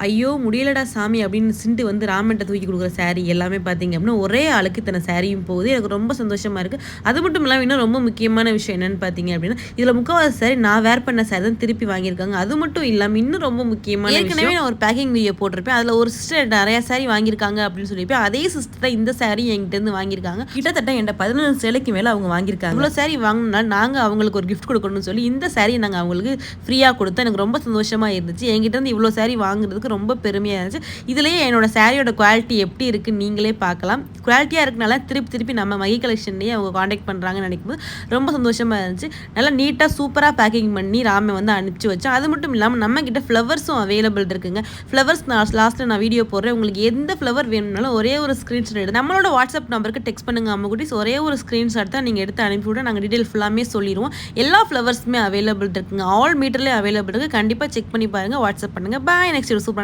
ஐயோ! முடியலடா சாமி அப்படின்னு சிண்டு வந்து ராமன்ட்ட தூக்கி குடுக்குற சாரி எல்லாமே பார்த்தீங்க அப்படின்னா, ஒரே ஆளுக்கு இத்தன சாரியும் போகுது. எனக்கு ரொம்ப சந்தோஷமா இருக்கு. அது மட்டும் இல்லாம இன்னும் ரொம்ப முக்கியமான விஷயம் என்னன்னு பார்த்தீங்க அப்படின்னா, இதில முக்காவாசி சாரி நான் வேர் பண்ண சாரி தான் திருப்பி வாங்கியிருக்காங்க. அது மட்டும் இல்லாம இன்னும் ரொம்ப முக்கியமான ஏற்கனவே நான் ஒரு பேக்கிங் வீடியோ போட்டிருப்பேன். அதில ஒரு சிஸ்டர் நெறைய சாரி வாங்கியிருக்காங்க அப்படின்னு சொல்லியிருப்பேன். அதே சிஸ்டர் தான் இந்த சாரி என்கிட்டருந்து வாங்கியிருக்காங்க. கிட்டத்தட்ட என்ட்ட 17 சேலைக்கு மேல அவங்க வாங்கியிருக்காங்க. இவ்வளோ சாரி வாங்குனா நாங்க அவங்களுக்கு ஒரு கிஃப்ட் குடுக்கணும்னு சொல்லி இந்த சாரிய நாங்க அவங்களுக்கு ஃப்ரீயா குடுத்தோம். எனக்கு ரொம்ப சந்தோஷமா இருந்துச்சு. என்கிட்ட இருந்து இவ்வளோ சாரி வாங்குறதுக்கு ரொம்ப பெருமையா இருந்துச்சு. இதுலயே என்னோட சாரியோட குவாலிட்டி எப்படி இருக்குன்னு நீங்களே பார்க்கலாம். குவாலிட்டியா இருக்கனால திருப்பி திருப்பி நம்ம மகி கலெக்ஷன்லயே அவங்க கான்டாக்ட் பண்றாங்கன்னு நினைக்கும்போது ரொம்ப சந்தோஷமா இருந்துச்சு. நல்லா நீட்டா சூப்பரா பேக்கிங் பண்ணி ராமே வந்து அனுப்பிச்சு வச்சோம். அது மட்டும் இல்லாம நம்ம கிட்ட ஃப்ளவர்ஸும் அவைலபிள் இருக்குங்க. ஃப்ளவர்ஸ் நான் லாஸ்ட்ல நான் வீடியோ போடுறேன். உங்களுக்கு எந்த ஃப்ளவர் வேணும்னாலும் ஒரே ஒரு ஸ்கிரீன்ஷாட் எடுத்து நம்மளோட வாட்ஸ்அப் நம்பருக்கு டெக்ஸ்ட் பண்ணுங்க அம்முகுட்டீஸ். ஒரே ஒரு ஸ்கிரீன்ஷாட் தான் நீங்க எடுத்து அனுப்பிவிட நாங்க டீடைல் ஃபுல்லாமே சொல்லிருவோம். எல்லா ஃப்ளவர்ஸுமே அவைலபிள் இருக்குங்க. ஆல் மீட்டர்லயே அவைலபிள் இருக்கு. கண்டிப்பா செக் பண்ணி பாருங்க. வாட்ஸ்அப் பண்ணுங்க. பாய். நெக்ஸ்ட் ஒரு சூப்பரான